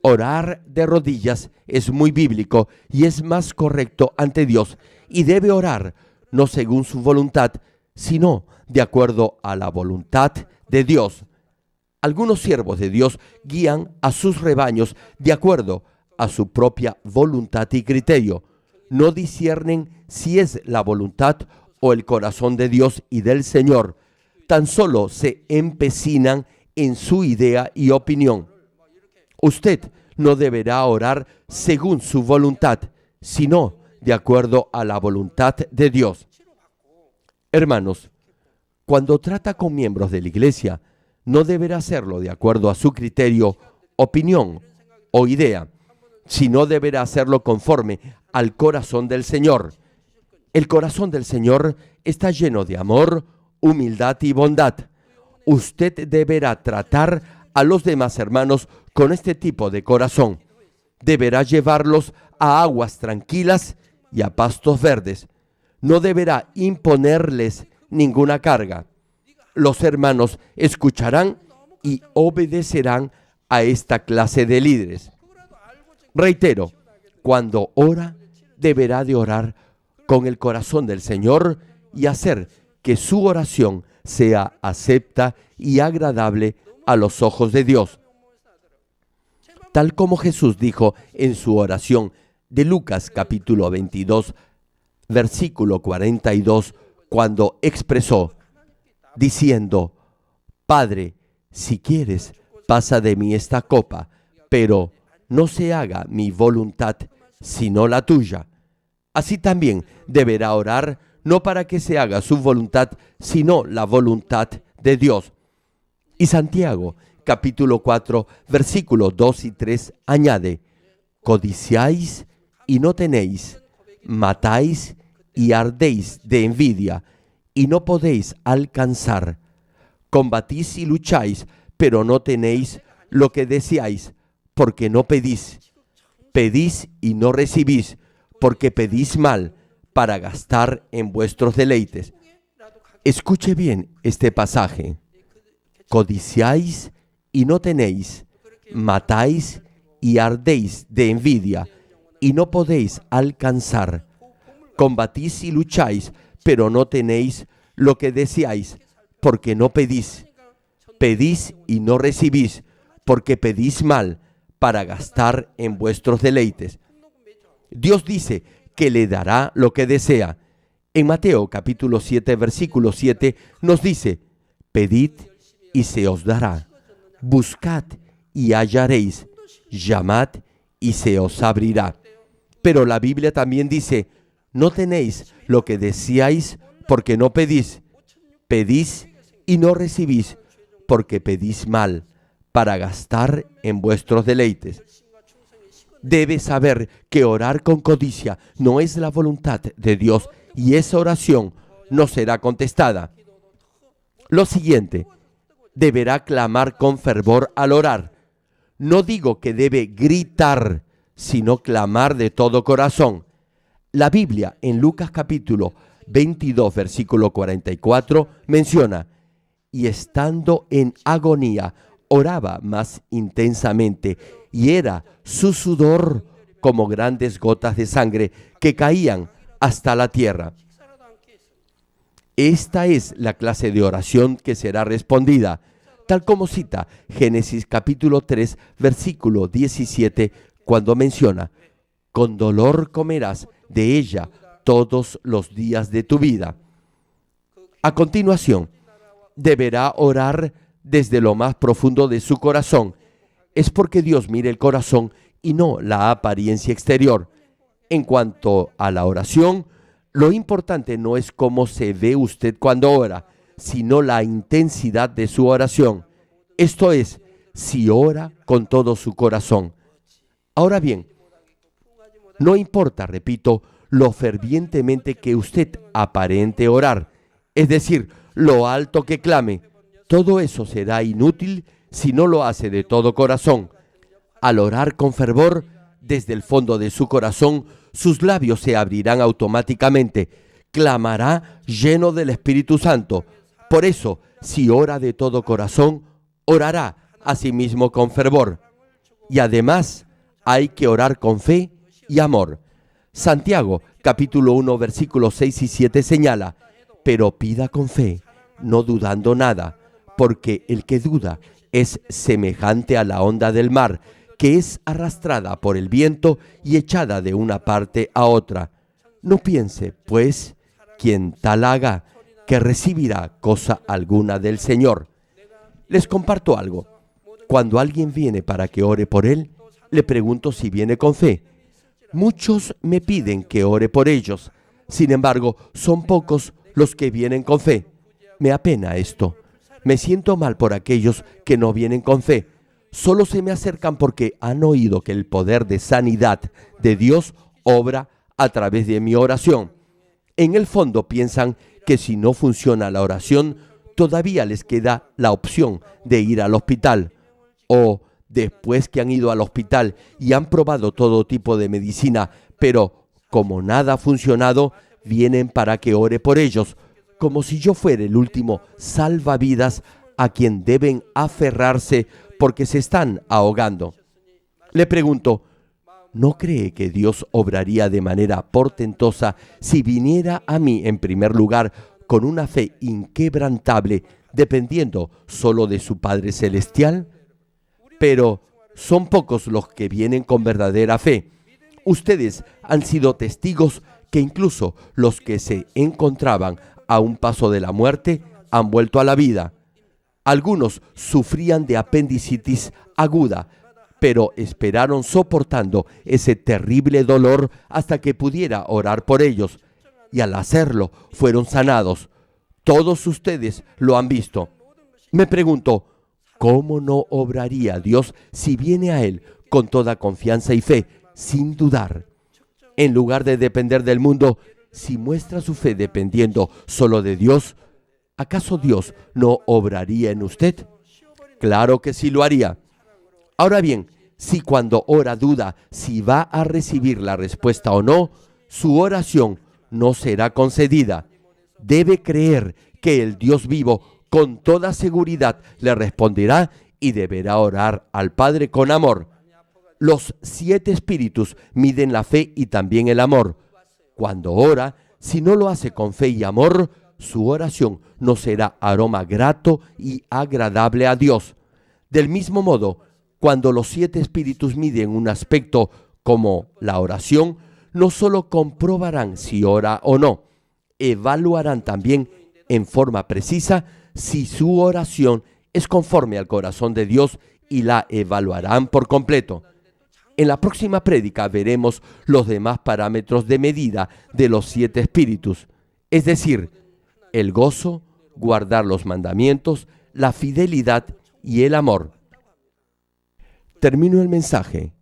orar de rodillas es muy bíblico y es más correcto ante Dios, y debe orar no según su voluntad, sino de acuerdo a la voluntad de Dios. Algunos siervos de Dios guían a sus rebaños de acuerdo a su propia voluntad y criterio. No disciernen si es la voluntad o el corazón de Dios y del Señor. Tan solo se empecinan en su idea y opinión. Usted no deberá orar según su voluntad, sino de acuerdo a la voluntad de Dios. Hermanos, cuando trata con miembros de la iglesia, no deberá hacerlo de acuerdo a su criterio, opinión o idea, sino deberá hacerlo conforme al corazón del Señor. El corazón del Señor está lleno de amor, humildad y bondad. Usted deberá tratar a los demás hermanos con este tipo de corazón. Deberá llevarlos a aguas tranquilas y a pastos verdes. No deberá imponerles ninguna carga. Los hermanos escucharán y obedecerán a esta clase de líderes. Reitero, cuando ora, deberá de orar con el corazón del Señor y hacer que su oración sea acepta y agradable a los ojos de Dios. Tal como Jesús dijo en su oración de Lucas capítulo 22, versículo 42, cuando expresó, diciendo, Padre, si quieres, pasa de mí esta copa, pero no se haga mi voluntad, sino la tuya. Así también deberá orar no para que se haga su voluntad, sino la voluntad de Dios. Y Santiago, capítulo 4, versículos 2 y 3, añade: codiciáis y no tenéis, matáis y ardéis de envidia, y no podéis alcanzar. Combatís y lucháis, pero no tenéis lo que deseáis, porque no pedís. Pedís y no recibís, porque pedís mal, para gastar en vuestros deleites. Escuche bien este pasaje. Codiciáis y no tenéis, matáis y ardéis de envidia, y no podéis alcanzar. Combatís y lucháis, pero no tenéis lo que deseáis, porque no pedís. Pedís y no recibís, porque pedís mal, para gastar en vuestros deleites. Dios dice que le dará lo que desea. En Mateo capítulo 7, versículo 7 nos dice: pedid y se os dará, buscad y hallaréis, llamad y se os abrirá. Pero la Biblia también dice: no tenéis lo que deseáis porque no pedís. Pedís y no recibís, porque pedís mal, para gastar en vuestros deleites. Debes saber que orar con codicia no es la voluntad de Dios, y esa oración no será contestada. Lo siguiente: deberá clamar con fervor al orar. No digo que debe gritar, sino clamar de todo corazón. La Biblia en Lucas capítulo 22, versículo 44 menciona: y estando en agonía, oraba más intensamente, y era su sudor como grandes gotas de sangre que caían hasta la tierra. Esta es la clase de oración que será respondida, tal como cita Génesis capítulo 3, versículo 17, cuando menciona: con dolor comerás de ella todos los días de tu vida. A continuación, deberá orar desde lo más profundo de su corazón. Es porque Dios mira el corazón y no la apariencia exterior. En cuanto a la oración, lo importante no es cómo se ve usted cuando ora, sino la intensidad de su oración. Esto es, si ora con todo su corazón. Ahora bien, no importa, repito, lo fervientemente que usted aparente orar, es decir, lo alto que clame, todo eso será inútil si no lo hace de todo corazón. Al orar con fervor, desde el fondo de su corazón, sus labios se abrirán automáticamente. Clamará lleno del Espíritu Santo. Por eso, si ora de todo corazón, orará asimismo con fervor. Y además, hay que orar con fe y amor. Santiago, capítulo 1, versículos 6 y 7 señala: pero pida con fe, no dudando nada, porque el que duda es semejante a la onda del mar, que es arrastrada por el viento y echada de una parte a otra. No piense, pues, quien tal haga, que recibirá cosa alguna del Señor. Les comparto algo. Cuando alguien viene para que ore por él, le pregunto si viene con fe. Muchos me piden que ore por ellos. Sin embargo, son pocos los que vienen con fe. Me apena esto. Me siento mal por aquellos que no vienen con fe. Solo se me acercan porque han oído que el poder de sanidad de Dios obra a través de mi oración. En el fondo piensan que si no funciona la oración, todavía les queda la opción de ir al hospital. O después que han ido al hospital y han probado todo tipo de medicina, pero como nada ha funcionado, vienen para que ore por ellos, como si yo fuera el último salvavidas a quien deben aferrarse porque se están ahogando. Le pregunto, ¿no cree que Dios obraría de manera portentosa si viniera a mí en primer lugar con una fe inquebrantable, dependiendo solo de su Padre Celestial? Pero son pocos los que vienen con verdadera fe. Ustedes han sido testigos que incluso los que se encontraban a un paso de la muerte han vuelto a la vida. Algunos sufrían de apendicitis aguda, pero esperaron soportando ese terrible dolor hasta que pudiera orar por ellos. y al hacerlo fueron sanados. Todos ustedes lo han visto. Me pregunto, ¿cómo no obraría Dios si viene a Él con toda confianza y fe, sin dudar? En lugar de depender del mundo, si muestra su fe dependiendo solo de Dios, ¿acaso Dios no obraría en usted? Claro que sí lo haría. Ahora bien, si cuando ora duda si va a recibir la respuesta o no, su oración no será concedida. Debe creer que el Dios vivo con toda seguridad le responderá y deberá orar al Padre con amor. Los 7 espíritus miden la fe y también el amor. Cuando ora, si no lo hace con fe y amor, su oración no será aroma grato y agradable a Dios. Del mismo modo, cuando los 7 espíritus miden un aspecto como la oración, no solo comprobarán si ora o no, evaluarán también en forma precisa si su oración es conforme al corazón de Dios y la evaluarán por completo. En la próxima prédica veremos los demás parámetros de medida de los 7 espíritus, es decir, el gozo, guardar los mandamientos, la fidelidad y el amor. Termino el mensaje.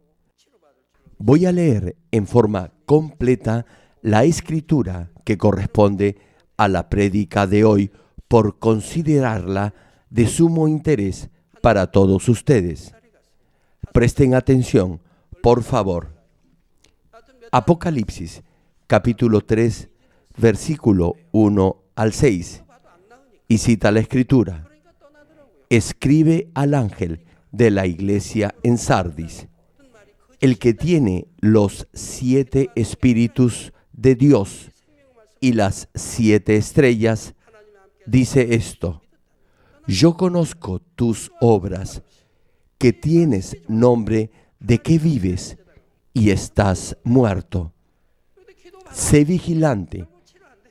Voy a leer en forma completa la escritura que corresponde a la prédica de hoy por considerarla de sumo interés para todos ustedes. Presten atención, por favor. Apocalipsis, capítulo 3, versículo 1 al 6. Y cita la escritura. Escribe al ángel de la iglesia en Sardis, el que tiene los 7 espíritus de Dios y las 7 estrellas, dice esto: yo conozco tus obras, que tienes nombre de que vives y estás muerto. Sé vigilante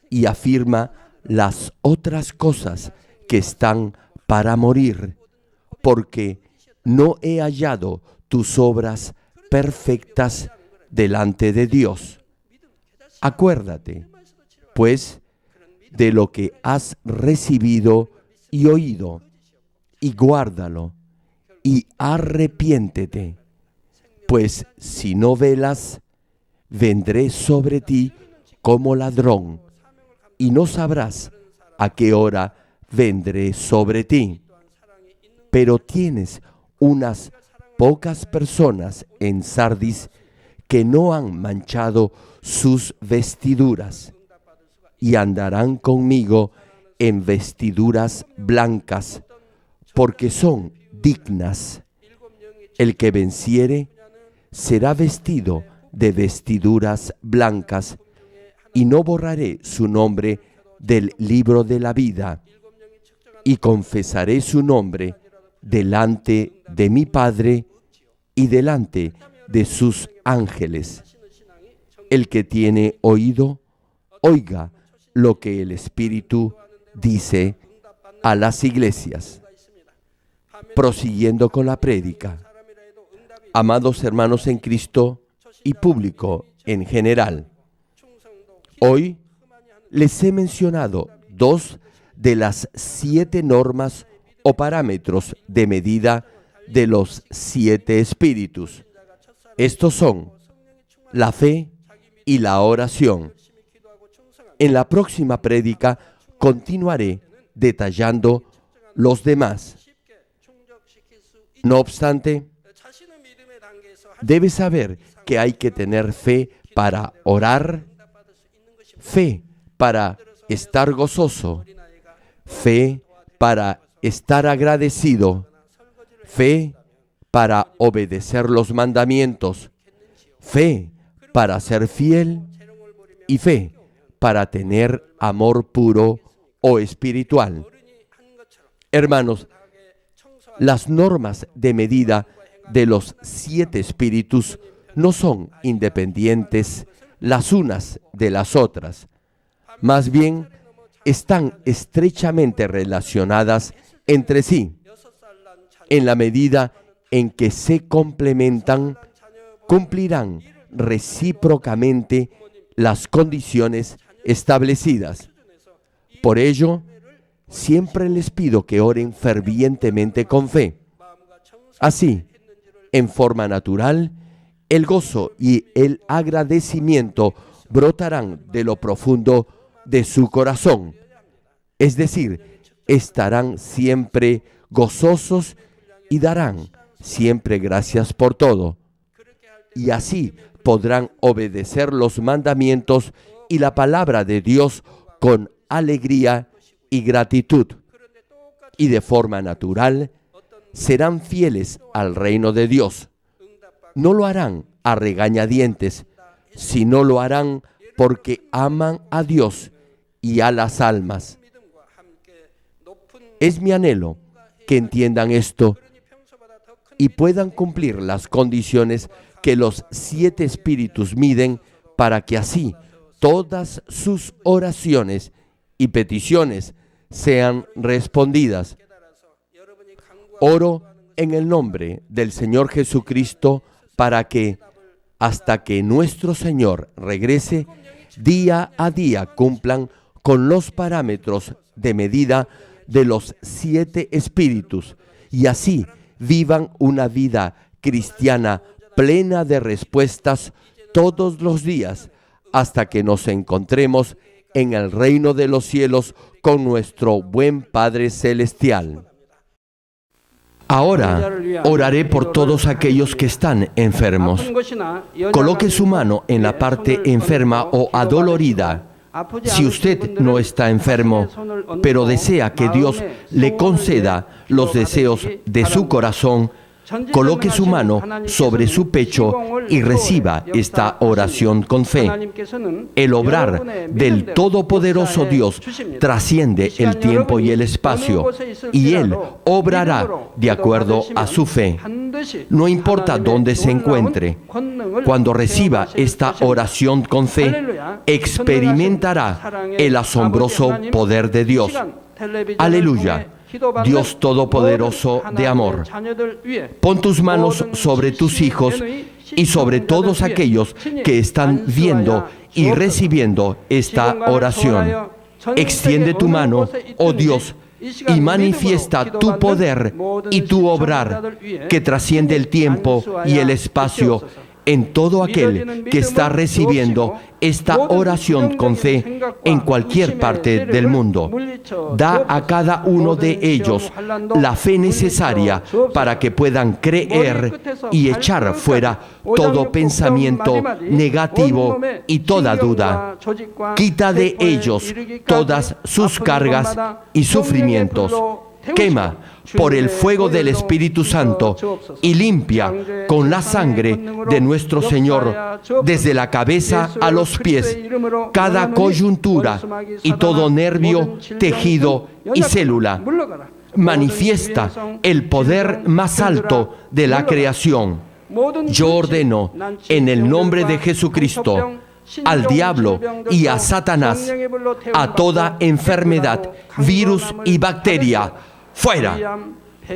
y afirma las otras cosas que están para morir, porque no he hallado tus obras perfectas delante de Dios. Acuérdate, pues, de lo que has recibido y oído, y guárdalo, y arrepiéntete, pues si no velas, vendré sobre ti como ladrón, y no sabrás a qué hora vendré sobre ti. Pero tienes unas pocas personas en Sardis que no han manchado sus vestiduras, y andarán conmigo en vestiduras blancas, porque son dignas. El que venciere será vestido de vestiduras blancas, y no borraré su nombre del libro de la vida, y confesaré su nombre delante de mi Padre y delante de sus ángeles. El que tiene oído, oiga lo que el Espíritu dice a las iglesias. Prosiguiendo con la prédica. Amados hermanos en Cristo y público en general, hoy les he mencionado 2 de las 7 normas o parámetros de medida de los 7 espíritus. Estos son la fe y la oración. En la próxima prédica continuaré detallando los demás. No obstante, debes saber que hay que tener fe para orar, fe para estar gozoso, fe para estar agradecido, fe para obedecer los mandamientos, fe para ser fiel y fe para tener amor puro o espiritual. Hermanos, las normas de medida de los 7 espíritus no son independientes las unas de las otras. Más bien, están estrechamente relacionadas entre sí. En la medida en que se complementan, cumplirán recíprocamente las condiciones establecidas. Por ello, siempre les pido que oren fervientemente con fe. Así, en forma natural, el gozo y el agradecimiento brotarán de lo profundo de su corazón. Es decir, estarán siempre gozosos y darán siempre gracias por todo. Y así podrán obedecer los mandamientos y la palabra de Dios con alegría y gratitud. Y de forma natural, serán fieles al reino de Dios. No lo harán a regañadientes, sino lo harán porque aman a Dios y a las almas. Es mi anhelo que entiendan esto y puedan cumplir las condiciones que los 7 espíritus miden para que así todas sus oraciones y peticiones sean respondidas. Oro en el nombre del Señor Jesucristo para que, hasta que nuestro Señor regrese, día a día cumplan con los parámetros de medida de los 7 espíritus y así vivan una vida cristiana plena de respuestas todos los días hasta que nos encontremos en el reino de los cielos con nuestro buen Padre Celestial. Ahora oraré por todos aquellos que están enfermos. Coloque su mano en la parte enferma o adolorida. Si usted no está enfermo, pero desea que Dios le conceda los deseos de su corazón, coloque su mano sobre su pecho y reciba esta oración con fe. El obrar del Todopoderoso Dios trasciende el tiempo y el espacio, y Él obrará de acuerdo a su fe. No importa dónde se encuentre, cuando reciba esta oración con fe, experimentará el asombroso poder de Dios. Aleluya. Dios Todopoderoso de amor, pon tus manos sobre tus hijos y sobre todos aquellos que están viendo y recibiendo esta oración. Extiende tu mano, oh Dios, y manifiesta tu poder y tu obrar que trasciende el tiempo y el espacio en todo aquel que está recibiendo esta oración con fe en cualquier parte del mundo. Da a cada uno de ellos la fe necesaria para que puedan creer y echar fuera todo pensamiento negativo y toda duda. Quita de ellos todas sus cargas y sufrimientos. Quema por el fuego del Espíritu Santo y limpia con la sangre de nuestro Señor desde la cabeza a los pies cada coyuntura y todo nervio, tejido y célula. Manifiesta el poder más alto de la creación. Yo ordeno en el nombre de Jesucristo al diablo y a Satanás, a toda enfermedad, virus y bacteria, fuera.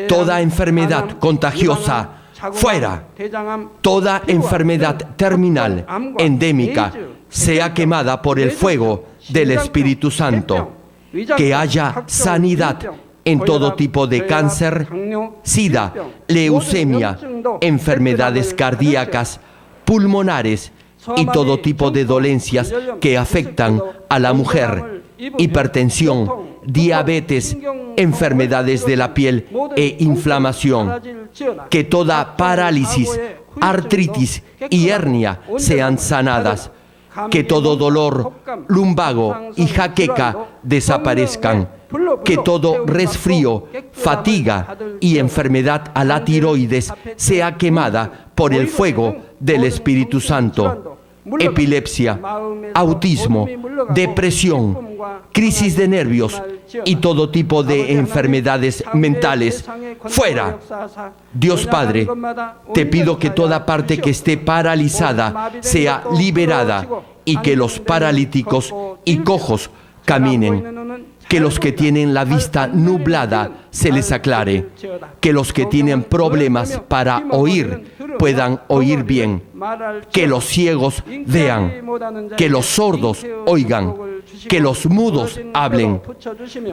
Toda enfermedad contagiosa, fuera. Toda enfermedad terminal, endémica, sea quemada por el fuego del Espíritu Santo. Que haya sanidad en todo tipo de cáncer, sida, leucemia, enfermedades cardíacas, pulmonares y todo tipo de dolencias que afectan a la mujer, hipertensión, diabetes, enfermedades de la piel e inflamación. Que toda parálisis, artritis y hernia sean sanadas. Que todo dolor, lumbago y jaqueca desaparezcan. Que todo resfrío, fatiga y enfermedad a la tiroides sea quemada por el fuego del Espíritu Santo. Epilepsia, autismo, depresión, crisis de nervios y todo tipo de enfermedades mentales, fuera. Dios Padre, te pido que toda parte que esté paralizada sea liberada y que los paralíticos y cojos caminen. Que los que tienen la vista nublada se les aclare. Que los que tienen problemas para oír puedan oír bien, que los ciegos vean, que los sordos oigan, que los mudos hablen.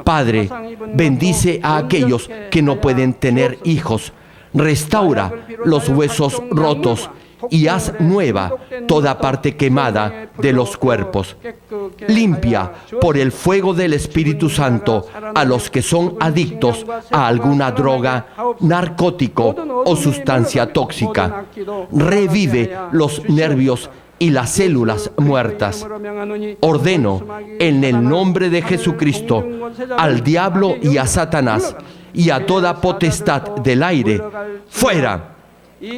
Padre, bendice a aquellos que no pueden tener hijos. Restaura los huesos rotos y haz nueva toda parte quemada de los cuerpos. Limpia por el fuego del Espíritu Santo a los que son adictos a alguna droga, narcótico o sustancia tóxica. Revive los nervios y las células muertas. Ordeno en el nombre de Jesucristo al diablo y a Satanás y a toda potestad del aire, fuera.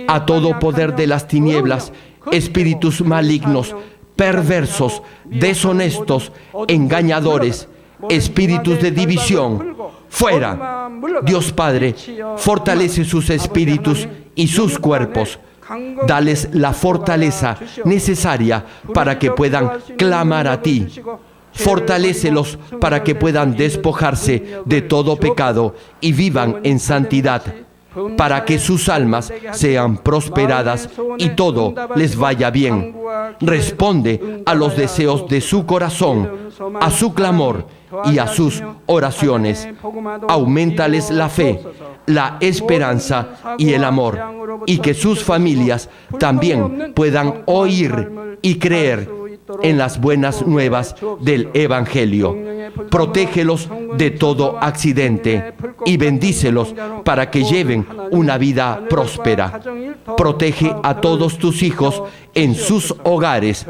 A todo poder de las tinieblas, espíritus malignos, perversos, deshonestos, engañadores, espíritus de división, fuera. Dios Padre, fortalece sus espíritus y sus cuerpos. Dales la fortaleza necesaria para que puedan clamar a ti. Fortalécelos para que puedan despojarse de todo pecado y vivan en santidad, para que sus almas sean prosperadas y todo les vaya bien. Responde a los deseos de su corazón, a su clamor y a sus oraciones. Auméntales la fe, la esperanza y el amor, y que sus familias también puedan oír y creer en las buenas nuevas del Evangelio. Protégelos de todo accidente y bendícelos para que lleven una vida próspera. Protege a todos tus hijos en sus hogares,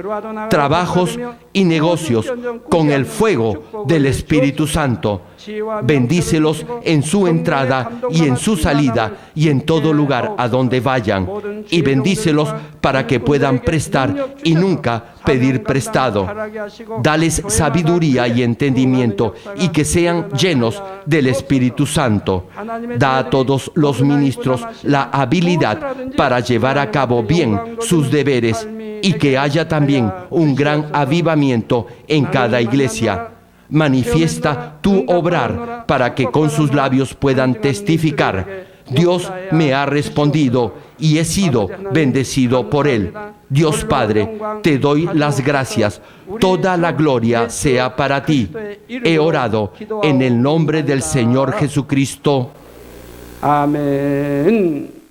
trabajos y negocios con el fuego del Espíritu Santo. Bendícelos en su entrada y en su salida y en todo lugar a donde vayan. Y bendícelos para que puedan prestar y nunca pedir prestado. Dales sabiduría y entendimiento y que sean llenos del Espíritu Santo. Da a todos los ministros la habilidad para llevar a cabo bien sus deberes y que haya también un gran avivamiento en cada iglesia. Manifiesta tu obrar para que con sus labios puedan testificar: Dios me ha respondido y he sido bendecido por Él. Dios Padre, te doy las gracias. Toda la gloria sea para ti. He orado en el nombre del Señor Jesucristo. Amén.